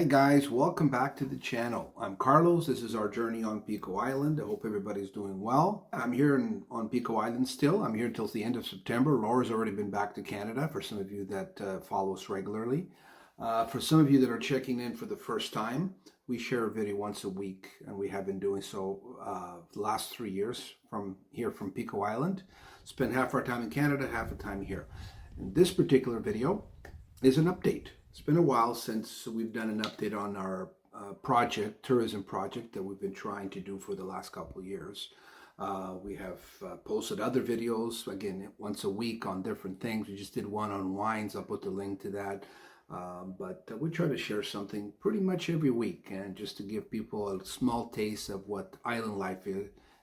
guys, welcome back to the channel. I'm Carlos. This is our journey on Pico Island. I hope everybody's doing well. I'm here on Pico Island still. I'm here until the end of September. Laura's already been back to Canada for some of you that follow us regularly. For some of you that are checking in for the first time, we share a video once a week, and we have been doing so the last 3 years from Pico Island. Spend half our time in Canada, half the time here. And this particular video is an update. It's been a while since we've done an update on our tourism project that we've been trying to do for the last couple of years. We have posted other videos, again, once a week on different things. We just did one on wines. I'll put the link to that. But we try to share something pretty much every week, and just to give people a small taste of what island life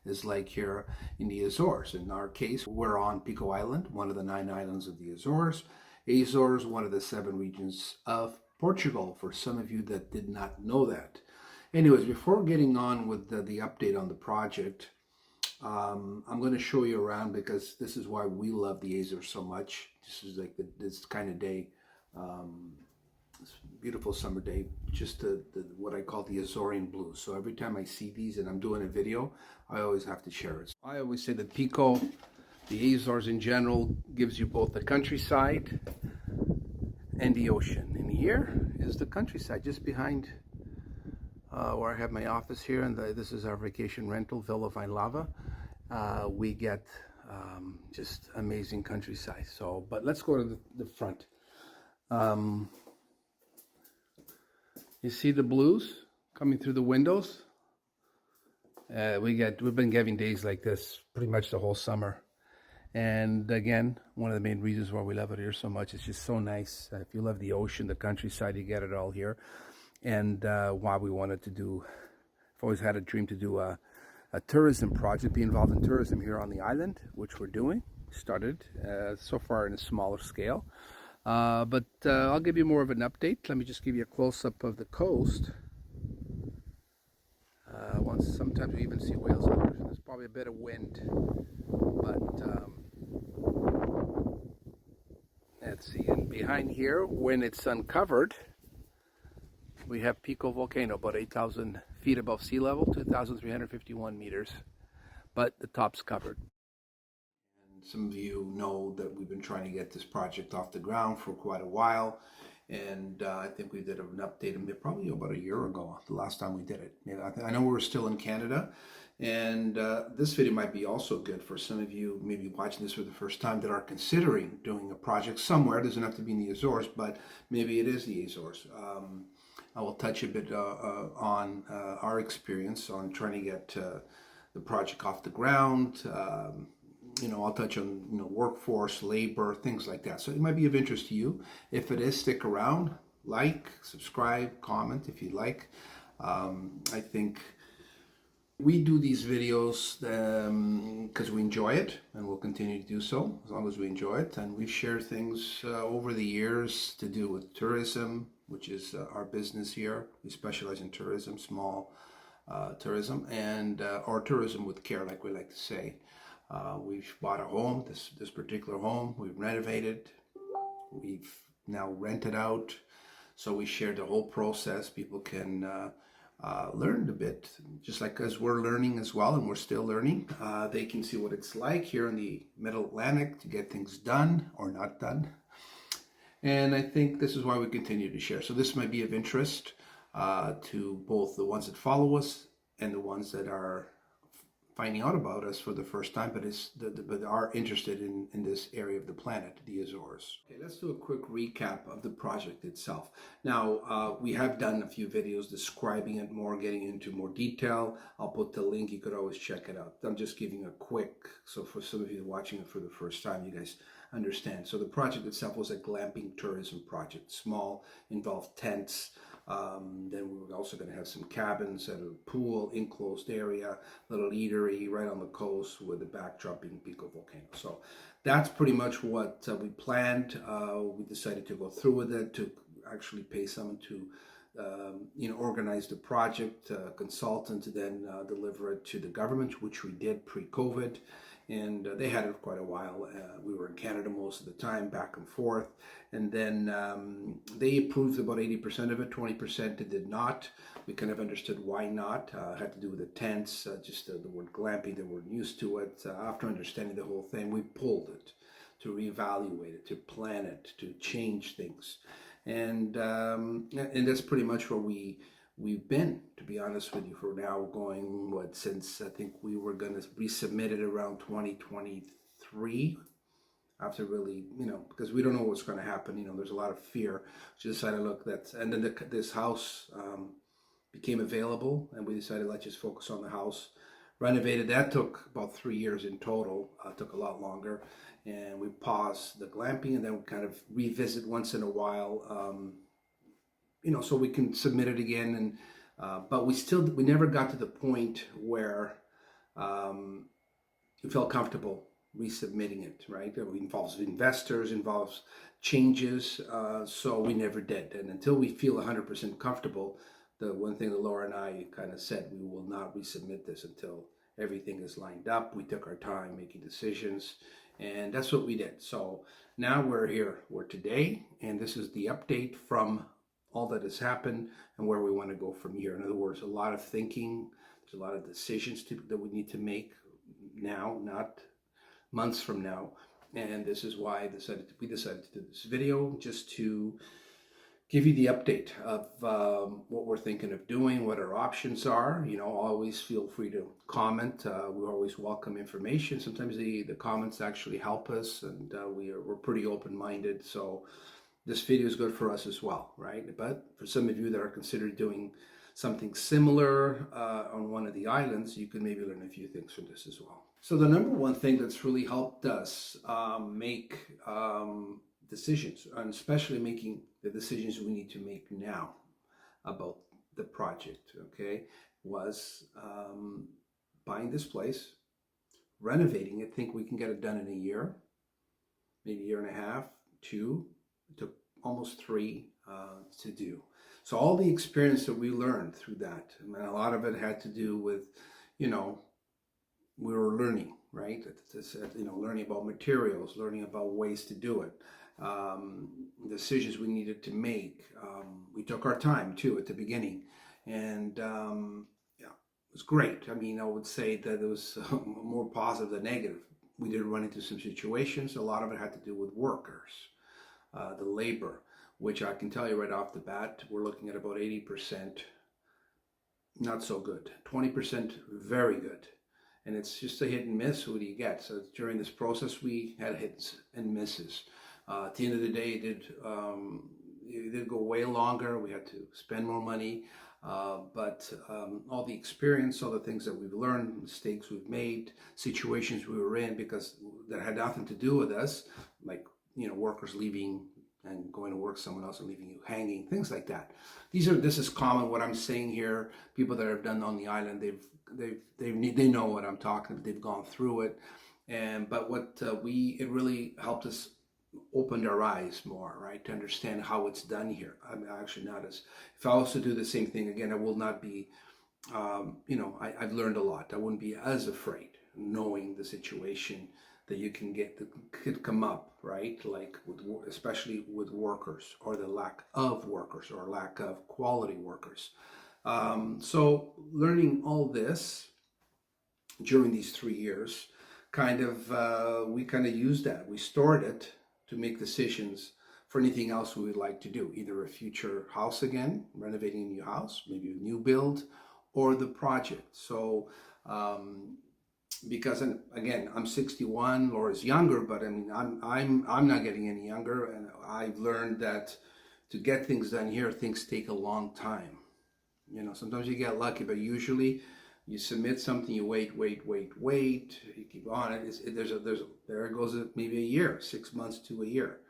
is like here in the Azores. In our case, we're on Pico Island, one of the 9 islands of the Azores. Azores, one of the 7 regions of Portugal, for some of you that did not know that. Anyways, before getting on with the update on the project, I'm going to show you around, because this is why we love the Azores so much. This is like this kind of day, this beautiful summer day, just what I call the Azorean blues. So every time I see these and I'm doing a video, I always have to share it. I always say that Pico, the Azores in general, gives you both the countryside and the ocean. And here is the countryside, just behind where I have my office here, and this is our vacation rental, Villa Vine Lava. We get just amazing countryside. So, but let's go to the front. You see the blues coming through the windows? We've been having days like this pretty much the whole summer. And again, one of the main reasons why we love it here so much, it's just so nice. If you love the ocean, the countryside, you get it all here. And why we wanted to do, I've always had a dream to do a tourism project, be involved in tourism here on the island, which we're doing. Started so far in a smaller scale. But I'll give you more of an update. Let me just give you a close-up of the coast. Sometimes we even see whales out there. There's probably a bit of wind, but let's see. And behind here, when it's uncovered, we have Pico volcano, about 8,000 feet above sea level, 2,351 meters, but the top's covered. And some of you know that we've been trying to get this project off the ground for quite a while. And I think we did an update probably about a year ago, the last time we did it. I know we're still in Canada, and this video might be also good for some of you maybe watching this for the first time that are considering doing a project somewhere. It doesn't have to be in the Azores, but maybe it is the Azores. I will touch a bit on our experience on trying to get the project off the ground. I'll touch on workforce, labor, things like that. So it might be of interest to you. If it is, stick around, like, subscribe, comment if you'd like. I think we do these videos because we enjoy it, and we'll continue to do so as long as we enjoy it. And we've shared things over the years to do with tourism, which is our business here. We specialize in tourism, small tourism, and or tourism with care, like we like to say. We've bought a home, this particular home. We've renovated. We've now rented out. So we share the whole process. People can learn a bit, just like as we're learning as well, and we're still learning. They can see what it's like here in the Middle Atlantic to get things done or not done. And I think this is why we continue to share. So this might be of interest to both the ones that follow us and the ones that are finding out about us for the first time, but are interested in this area of the planet, the Azores. Okay, let's do a quick recap of the project itself. Now, we have done a few videos describing it more, getting into more detail. I'll put the link, you could always check it out. I'm just giving a quick, so for some of you watching it for the first time, you guys understand. So the project itself was a glamping tourism project, small, involved tents. Then we were also going to have some cabins at a pool, enclosed area, little eatery right on the coast with the backdrop being Pico volcano. So that's pretty much what we planned. We decided to go through with it, to actually pay someone to organize the project, consultant, then deliver it to the government, which we did pre-COVID. And they had it quite a while. We were in Canada most of the time, back and forth. And then they approved about 80% of it, 20% it did not. We kind of understood why not. Had to do with the tents, just the word glamping, they weren't used to it. After understanding the whole thing, we pulled it to reevaluate it, to plan it, to change things. And that's pretty much where we've been, to be honest with you, for now going, since I think we were going to resubmit it around 2023, after really, because we don't know what's going to happen. There's a lot of fear. So decided, look, and then this house became available, and we decided, let's just focus on the house. Renovated, that took about 3 years in total, took a lot longer. And we paused the glamping, and then we kind of revisit once in a while, so we can submit it again. And but we never got to the point where we felt comfortable resubmitting it, right? It involves investors, involves changes, so we never did. And until we feel 100% comfortable, the one thing that Laura and I kind of said, we will not resubmit this until everything is lined up. We took our time making decisions, and that's what we did. So now we're here, we're today, and this is the update from all that has happened and where we want to go from here. In other words, a lot of thinking, there's a lot of decisions that we need to make now, not months from now. And this is why we decided to do this video, just to give you the update of what we're thinking of doing, what our options are. Always feel free to comment. We always welcome information. Sometimes the comments actually help us, and we're pretty open-minded. So this video is good for us as well, right? But for some of you that are considering doing something similar on one of the islands, you can maybe learn a few things from this as well. So the number one thing that's really helped us make decisions, and especially making the decisions we need to make now about the project, okay, was buying this place, renovating it. Think we can get it done in a year, maybe a year and a half, 2. It took almost 3 to do. So all the experience that we learned through that, and a lot of it had to do with, we were learning, right? Learning about materials, learning about ways to do it, decisions we needed to make. We took our time too at the beginning, and it was great. I would say that it was more positive than negative. We did run into some situations. A lot of it had to do with workers, the labor, which I can tell you right off the bat, we're looking at about 80% not so good, 20% very good. And it's just a hit and miss. Who do you get? So during this process, we had hits and misses. At the end of the day, it did go way longer. We had to spend more money. But all the experience, all the things that we've learned, mistakes we've made, situations we were in because that had nothing to do with us, like, workers leaving and going to work someone else and leaving you hanging, things like that. This is common. What I'm saying here, people that have done on the island, they know what I'm talking about. They've gone through it, but it really helped us, opened our eyes more, right, to understand how it's done here. I'm actually not as, if I was to do the same thing again, I will not be, I've learned a lot. I wouldn't be as afraid knowing the situation that you can get that could come up, right? Like especially with workers, or the lack of workers, or lack of quality workers. So learning all this during these 3 years, we kind of used that. We stored it to make decisions for anything else we would like to do, either a future house again, renovating a new house, maybe a new build, or the project. So because, again, I'm 61, Laura's younger, but I'm not getting any younger, and I've learned that to get things done here, things take a long time. Sometimes you get lucky, but usually you submit something, you wait, you keep on it. There goes maybe a year, 6 months to a year.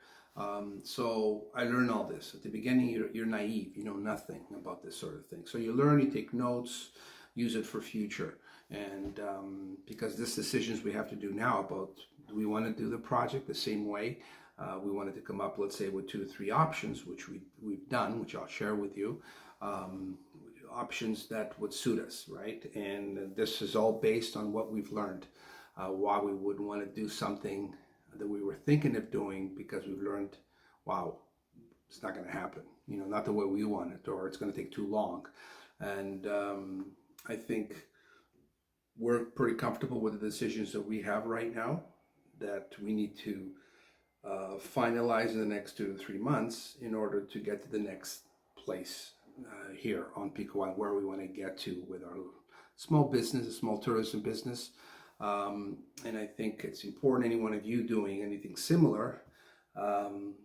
So I learned all this. At the beginning, you're naive, you know nothing about this sort of thing. So you learn, you take notes, use it for future. And because this decisions we have to do now about, do we want to do the project the same way? We wanted to come up, let's say, with 2 or 3 options, which we've done, which I'll share with you. um, options that would suit us, right? And this is all based on what we've learned, why we would want to do something that we were thinking of doing, because we've learned, wow, it's not going to happen, not the way we want it, or it's going to take too long. And I think we're pretty comfortable with the decisions that we have right now, that we need to finalize in the next 2 to 3 months in order to get to the next place here on Pico, where we want to get to with our small business, a small tourism business. And I think it's important, any one of you doing anything similar,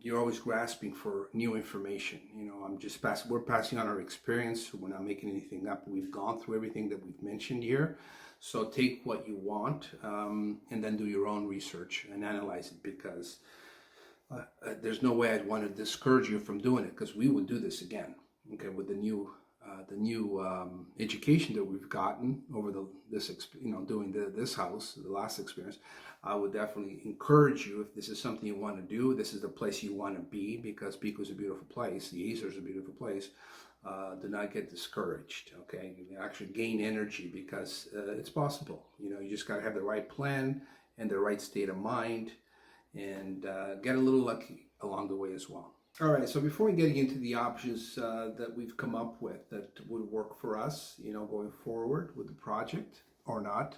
you're always grasping for new information. We're passing on our experience. We're not making anything up. We've gone through everything that we've mentioned here. So take what you want, and then do your own research and analyze it, because there's no way I'd want to discourage you from doing it, because we would do this again. Okay, with the new education that we've gotten over doing this house, the last experience, I would definitely encourage you, if this is something you want to do, this is the place you want to be, because Pico is a beautiful place, the Azores is a beautiful place. Do not get discouraged. Okay, you can actually gain energy, because it's possible. You just got to have the right plan and the right state of mind, and get a little lucky along the way as well. All right, so before we get into the options that we've come up with that would work for us, going forward with the project or not,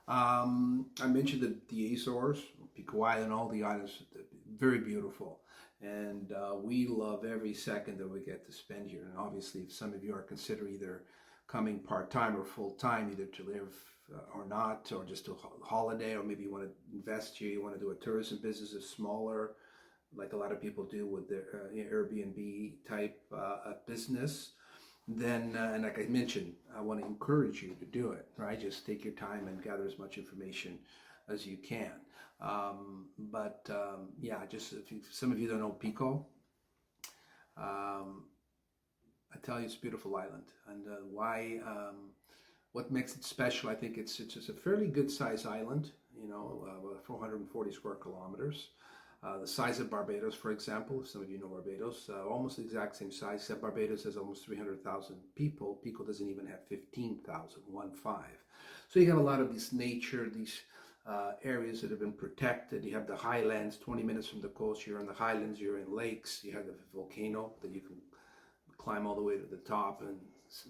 I mentioned that the Azores, Pico Island, all the islands, very beautiful. And we love every second that we get to spend here. And obviously, if some of you are considering either coming part-time or full-time, either to live or not, or just to holiday, or maybe you want to invest here, you want to do a tourism business, a smaller, like a lot of people do with their Airbnb type business, then, and like I mentioned, I want to encourage you to do it, right? Just take your time and gather as much information as you can. Yeah, just some of you don't know Pico, I tell you, it's a beautiful island. And what makes it special, I think it's just a fairly good size island, about 440 square kilometers. The size of Barbados, for example, if some of you know Barbados, almost the exact same size, except Barbados has almost 300,000 people. Pico doesn't even have 15,000, 1-5. So you have a lot of this nature, these areas that have been protected. You have the highlands, 20 minutes from the coast, you're in the highlands, you're in lakes, you have the volcano that you can climb all the way to the top and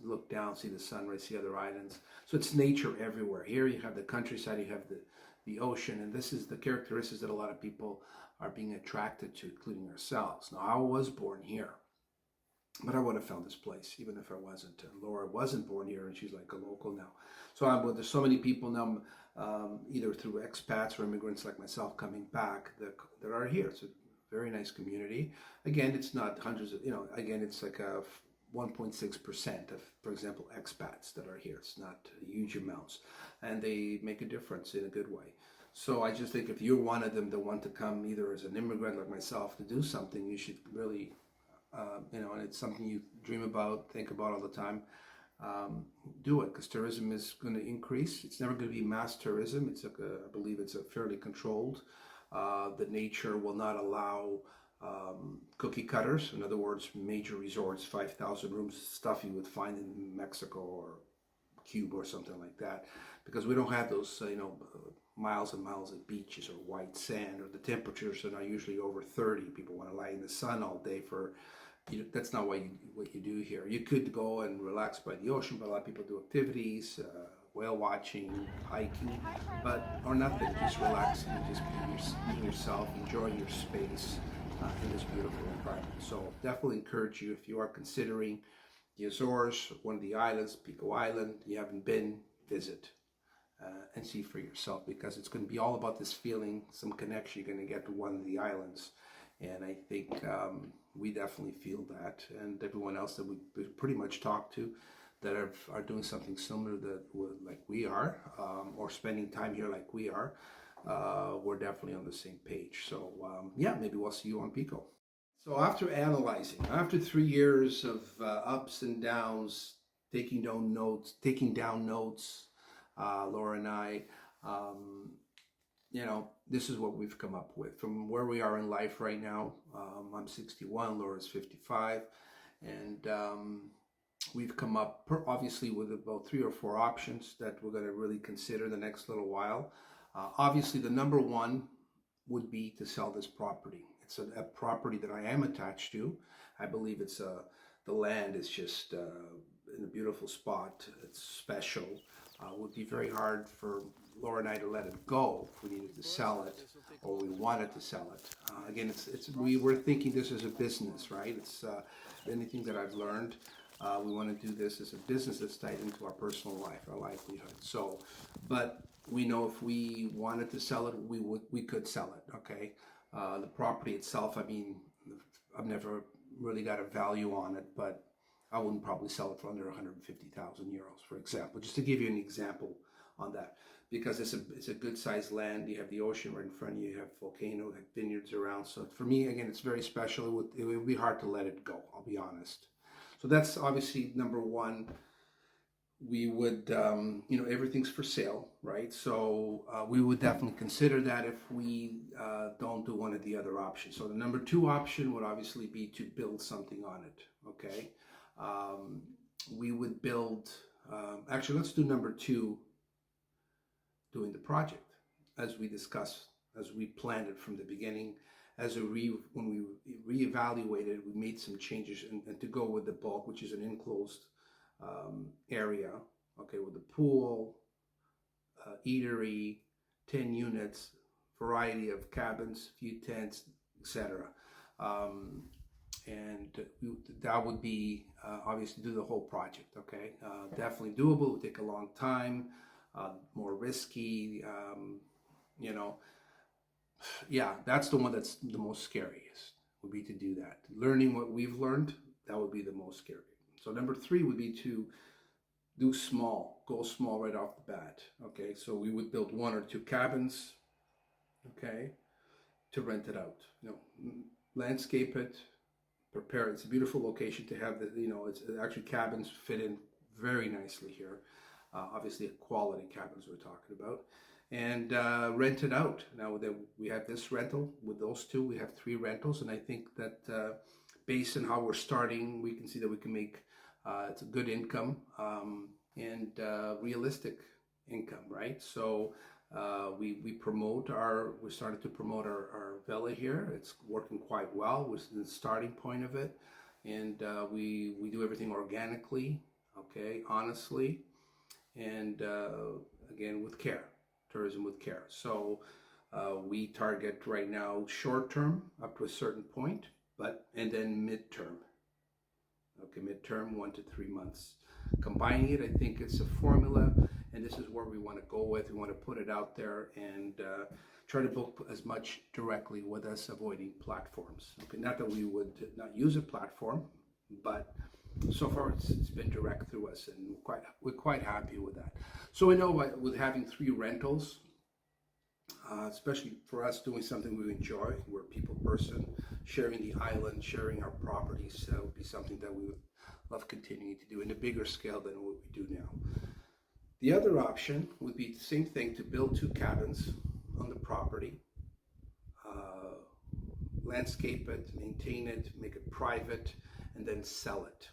look down, see the sunrise, see other islands. So it's nature everywhere. Here you have the countryside, you have the ocean, and this is the characteristics that a lot of people are being attracted to, including ourselves. Now, I was born here, but I would have found this place even if I wasn't. Laura wasn't born here, and she's like a local now. So there's so many people now, either through expats or immigrants like myself coming back that are here. It's a very nice community. Again, it's not hundreds of, again, it's like a 1.6% of, for example, expats that are here. It's not huge amounts, and they make a difference in a good way. So I just think if you're one of them that want to come either as an immigrant like myself to do something, you should really, and it's something you dream about, think about all the time, do it, because tourism is going to increase. It's never going to be mass tourism. It's I believe it's a fairly controlled. The nature will not allow cookie cutters. In other words, major resorts, 5,000 rooms, stuff you would find in Mexico or Cuba or something like that, because we don't have those, miles and miles of beaches or white sand, or the temperatures are not usually over 30. People want to lie in the sun all day that's not what you do here. You could go and relax by the ocean, but a lot of people do activities, whale watching, hiking, or nothing, just relaxing, just being yourself, enjoying your space in this beautiful environment. So definitely encourage you, if you are considering the Azores, one of the islands, Pico Island, you haven't been, visit and see for yourself, because it's going to be all about this feeling, some connection you're going to get to one of the islands. And I think we definitely feel that, and everyone else that we pretty much talked to that are doing something similar like we are, or spending time here like we are, we're definitely on the same page. So yeah, maybe we'll see you on Pico. So after analyzing, after 3 years of ups and downs, taking down notes, Laura and I, this is what we've come up with from where we are in life right now. I'm 61, Laura's 55, and We've come up obviously with about 3 or 4 options that we're going to really consider the next little while. Obviously, the number one would be to sell this property. It's a property that I am attached to. I believe the land is just in a beautiful spot. It's special. It would be very hard for Laura and I to let it go if we needed to sell it or we wanted to sell it. Again, we were thinking this as a business, right? It's anything that I've learned. We want to do this as a business that's tied into our personal life, our livelihood. So, but we know if we wanted to sell it, we could sell it. Okay, the property itself, I mean, I've never really got a value on it, but I wouldn't probably sell it for under 150,000 euros, for example, just to give you an example on that, because it's a good sized land. You have the ocean right in front of you, you have volcano, you have vineyards around. So for me, again, it's very special. It would be hard to let it go, I'll be honest. So that's obviously number one. We would, everything's for sale, right? So we would definitely consider that if we don't do one of the other options. So the number two option would obviously be to build something on it, okay? We would build, actually, let's do number two, doing the project, as we discussed, as we planned it from the beginning. When we reevaluated, we made some changes and to go with the bulk, which is an enclosed area, okay, with the pool, eatery, 10 units, variety of cabins, few tents, etc. And that would be obviously do the whole project, okay? Definitely doable, it would take a long time, more risky, yeah, that's the one that's the most scariest, would be to do that. Learning what we've learned, that would be the most scary. So number three would be to do small, go small right off the bat, okay? So we would build 1 or 2 cabins, okay, to rent it out. Landscape it, prepare it. It's a beautiful location to have it's actually cabins fit in very nicely here. Obviously, quality cabins we're talking about. And rent it out. Now that we have this rental, with those two, we have 3 rentals, and I think that based on how we're starting, we can see that we can make it's a good income and realistic income, right? So we started to promote our villa here. It's working quite well. We're the starting point of it, and we do everything organically, okay, honestly, and again with care. Tourism with care. So we target right now short term up to a certain point, and then midterm. Okay, midterm 1 to 3 months. Combining it, I think it's a formula, and this is where we want to go with. We want to put it out there and try to book as much directly with us, avoiding platforms. Okay, not that we would not use a platform, but so far it's been direct through us, and we're quite happy with that. So we know with having 3 rentals, especially for us doing something we enjoy, we're a people person, sharing the island, sharing our properties, would be something that we would love continuing to do in a bigger scale than what we do now. The other option would be the same thing, to build 2 cabins on the property, landscape it, maintain it, make it private, and then sell it.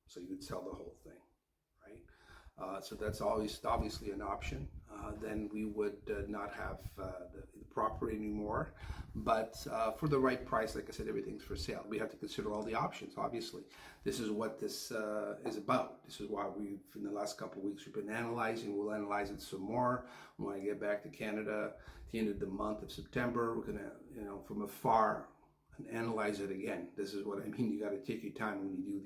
So you would sell the whole thing, right? So that's always obviously an option. Then we would not have the property anymore, but for the right price, like I said, everything's for sale. We have to consider all the options, obviously. This is what this is about. This is why in the last couple of weeks, we've been analyzing. We'll analyze it some more. When I get back to Canada at the end of the month of September, we're gonna, from afar, and analyze it again. This is what I mean. You got to take your time when you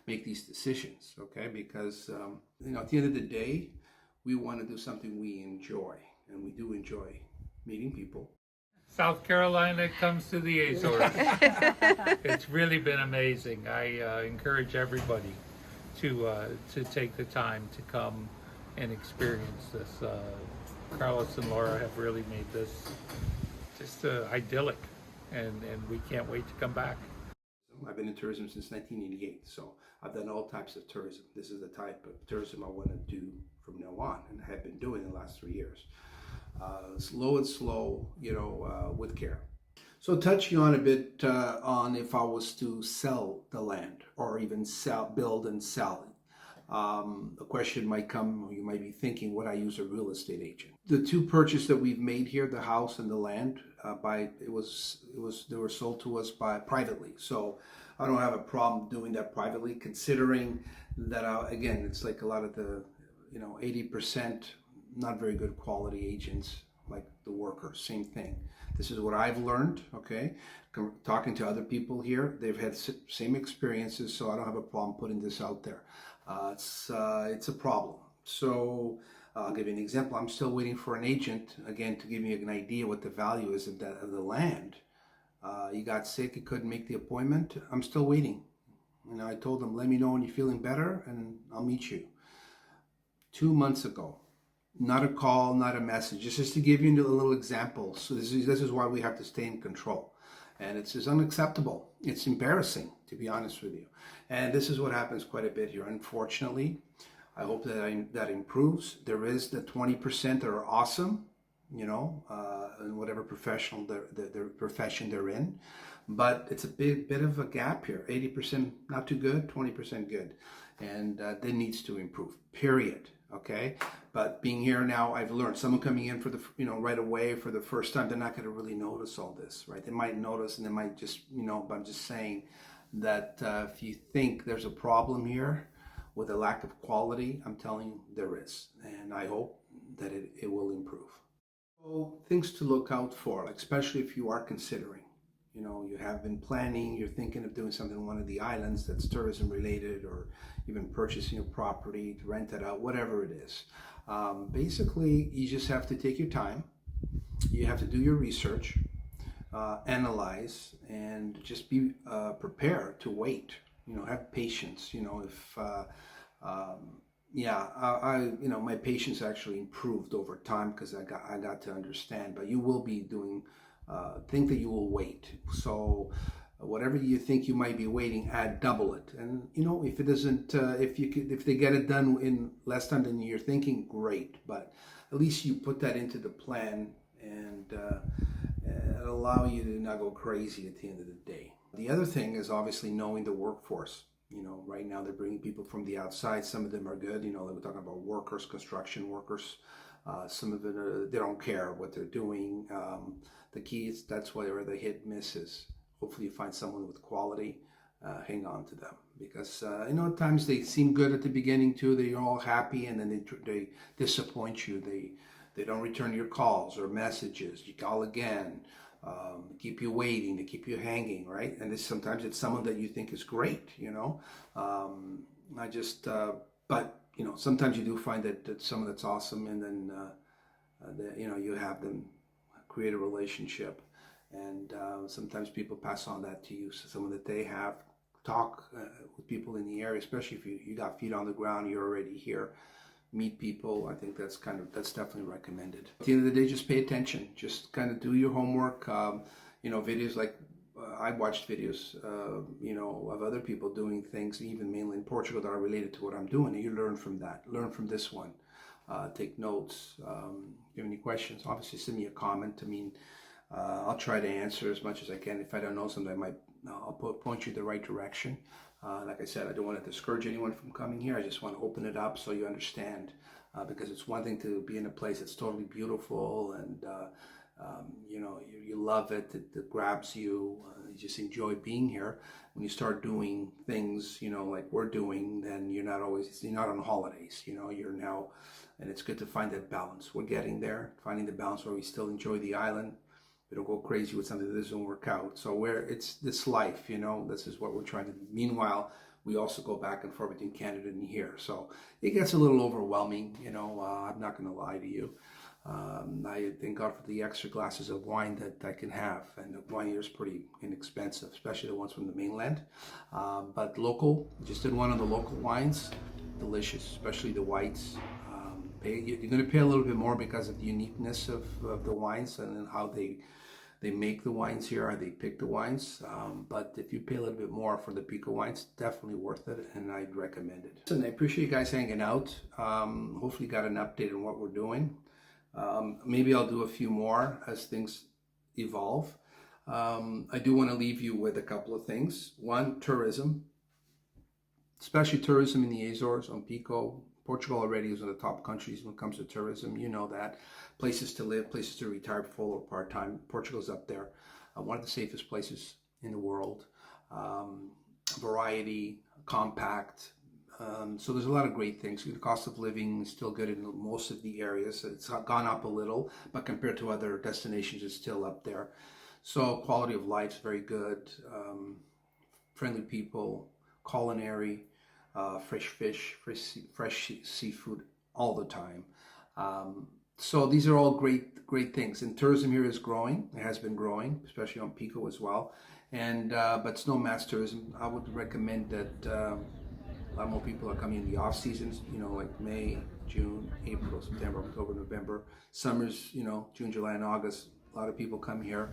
make these decisions, okay? Because at the end of the day, we want to do something we enjoy, and we do enjoy meeting people. South Carolina comes to the Azores. It's really been amazing. I encourage everybody to take the time to come and experience this. Carlos and Laura have really made this just idyllic. And we can't wait to come back. I've been in tourism since 1988, so I've done all types of tourism. This is the type of tourism I want to do from now on, and I have been doing the last 3 years. Slow and slow, with care. So touching on a bit on if I was to sell the land, or even build and sell, A question might come, you might be thinking, would I use a real estate agent? The two purchases that we've made here, the house and the land, they were sold to us privately. So I don't have a problem doing that privately, considering that, again, it's like a lot of the, 80% not very good quality agents, like the workers, same thing. This is what I've learned, okay? Talking to other people here, they've had same experiences, so I don't have a problem putting this out there. It's a problem. So I'll give you an example. I'm still waiting for an agent, again, to give me an idea what the value is of the land. He got sick, he couldn't make the appointment. I'm still waiting. I told him, let me know when you're feeling better and I'll meet you. 2 months ago. Not a call, not a message. Just to give you a little example. So this is why we have to stay in control. And it's unacceptable. It's embarrassing, to be honest with you. And this is what happens quite a bit here. Unfortunately, I hope that improves. There is the 20% that are awesome, in whatever profession they're in. But it's a bit of a gap here. 80% not too good, 20% good. And that needs to improve, period. Okay, but being here now, I've learned. Someone coming in for the, right away for the first time, they're not going to really notice all this, right? They might notice, and they might just, but I'm just saying that if you think there's a problem here with a lack of quality, I'm telling you there is, and I hope that it will improve. So things to look out for, like, especially if you are considering, you have been planning, you're thinking of doing something on one of the islands that's tourism related, or even purchasing a property to rent it out, whatever it is. Basically, you just have to take your time. You have to do your research, analyze, and just be prepared to wait. Have patience. My patience actually improved over time because I got to understand. But you will be doing. Think that you will wait. So whatever you think you might be waiting, add double it. And if it doesn't, if they get it done in less time than you're thinking, great. But at least you put that into the plan, and it'll allow you to not go crazy at the end of the day. The other thing is obviously knowing the workforce. Right now they're bringing people from the outside. Some of them are good. We're talking about workers, construction workers. Some of it, they don't care what they're doing. The key is that's where the hit misses. Hopefully you find someone with quality, hang on to them. Because, at times they seem good at the beginning too. They're all happy, and then they disappoint you. They don't return your calls or messages. You call again. Keep you waiting, they keep you hanging, right? And sometimes it's someone that you think is great, but sometimes you do find that someone that's awesome, and then you have them create a relationship, and sometimes people pass on that to you. So someone that they have, talk with people in the area, especially if you got feet on the ground, you're already here. Meet people. I think that's definitely recommended. At the end of the day, just pay attention. Just kind of do your homework. Videos like I watched videos, of other people doing things, even mainly in Portugal, that are related to what I'm doing. And you learn from that. Learn from this one. Take notes. If you have any questions, obviously send me a comment. I'll try to answer as much as I can. If I don't know something, I'll point you the right direction. Like I said, I don't want to discourage anyone from coming here. I just want to open it up so you understand, because it's one thing to be in a place that's totally beautiful, and you love it. It grabs you. You just enjoy being here. When you start doing things, like we're doing, then you're not on holidays. You're now, and it's good to find that balance. We're getting there, finding the balance where we still enjoy the island. We don't go crazy with something that doesn't work out. So it's this life, this is what we're trying to do. Meanwhile, we also go back and forth between Canada and here. So it gets a little overwhelming, I'm not going to lie to you. I thank God for the extra glasses of wine that I can have. And the wine here is pretty inexpensive, especially the ones from the mainland. But local, just did one of the local wines, delicious, especially the whites. You're going to pay a little bit more because of the uniqueness of the wines and how they make the wines here, or they pick the wines. But if you pay a little bit more for the Pico wines, definitely worth it, and I'd recommend it. And I appreciate you guys hanging out. Hopefully you got an update on what we're doing. Maybe I'll do a few more as things evolve. I do want to leave you with a couple of things. One, tourism. especially tourism in the Azores, on Pico. Portugal already is one of the top countries when it comes to tourism. You know that. Places to live, places to retire full or part-time. Portugal's up there. One of the safest places in the world. Variety, compact. So there's a lot of great things. The cost of living is still good in most of the areas. It's gone up a little, but compared to other destinations, it's still up there. So quality of life is very good. Friendly people, culinary, fresh fish, fresh seafood all the time. So these are all great things. And tourism here is growing. It has been growing, especially on Pico as well. And but it's no mass tourism. I would recommend that a lot more people are coming in the off seasons. You know, like May, June, April, September, October, November. Summers, you know, June, July, and August. A lot of people come here.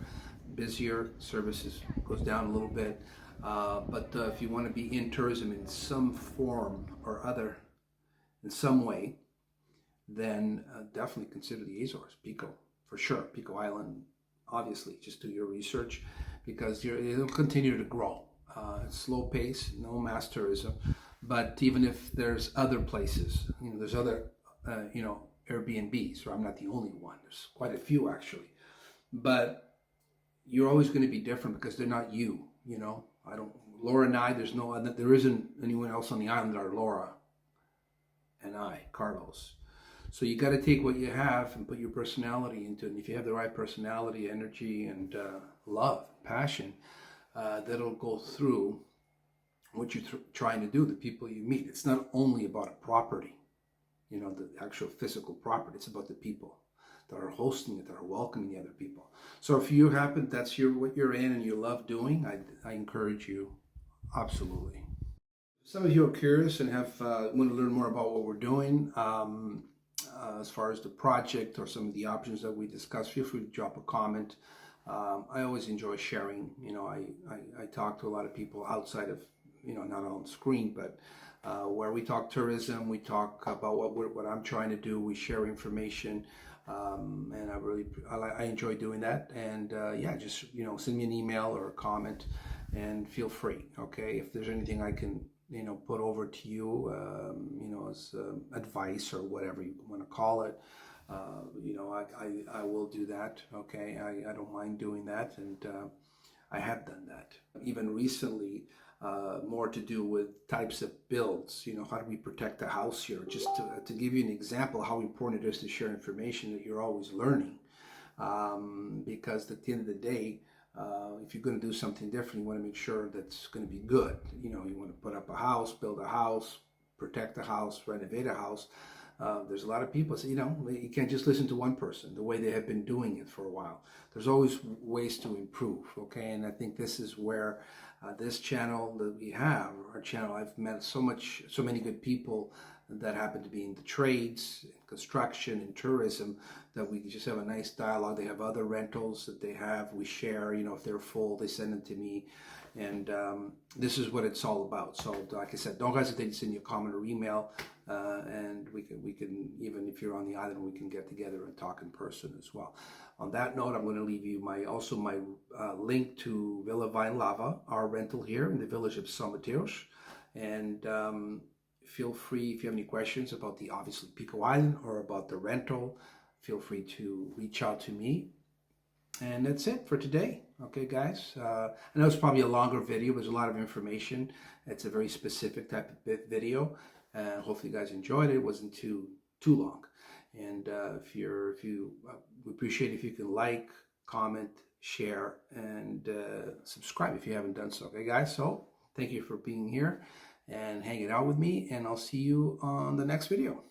Busier, services goes down a little bit. But if you want to be in tourism in some form or other, in some way, then definitely consider the Azores, Pico, for sure. Pico Island, obviously, just do your research because it'll continue to grow. Slow pace, no mass tourism. But even if there's other places, you know, there's other, you know, Airbnbs, or I'm not the only one. There's quite a few actually. But you're always going to be different because they're not you, you know. Laura and I, there isn't anyone else on the island that are Laura and I, Carlos. So you got to take what you have and put your personality into it. And if you have the right personality, energy, and love, passion, that'll go through what you're trying to do, the people you meet. It's not only about a property, you know, the actual physical property. It's about the people that are hosting it, that are welcoming the other people. So if you happen, that's what you're in and you love doing, I encourage you, absolutely. Some of you are curious and want to learn more about what we're doing as far as the project or some of the options that we discussed. Feel free to drop a comment. I always enjoy sharing. You know, I talk to a lot of people outside of, you know, not on screen, but where we talk tourism, we talk about what I'm trying to do. We share information. And I enjoy doing that. And yeah, just, you know, send me an email or a comment and feel free. Okay. If there's anything I can, you know, put over to you, you know, as advice or whatever you want to call it, you know, I will do that. Okay. I don't mind doing that. And I have done that. Even recently, more to do with types of builds. You know, how do we protect the house here? Just to give you an example how important it is to share information that you're always learning. Because at the end of the day, if you're going to do something different, you want to make sure that's going to be good. You know, you want to put up a house, build a house, protect a house, renovate a house. There's a lot of people say, you know, you can't just listen to one person the way they have been doing it for a while. There's always ways to improve, okay? And I think this is where this channel that we have, our channel, I've met so many good people that happen to be in the trades, in construction, in tourism, that we just have a nice dialogue. They have other rentals that they have. We share, you know, if they're full, they send them to me. And this is what it's all about. So like I said, don't hesitate to send me a comment or email. And we can, even if you're on the island, we can get together and talk in person as well. On that note, I'm going to leave you my link to Villa Vine Lava, our rental here in the village of São Mateus. And feel free, if you have any questions about the, obviously, Pico Island or about the rental, feel free to reach out to me. And that's it for today. Okay, guys. I know it's probably a longer video, but there's a lot of information. It's a very specific type of video. And hopefully you guys enjoyed it. It wasn't too long. And we appreciate if you can like, comment, share, and subscribe if you haven't done so. Okay, guys. So thank you for being here and hanging out with me. And I'll see you on the next video.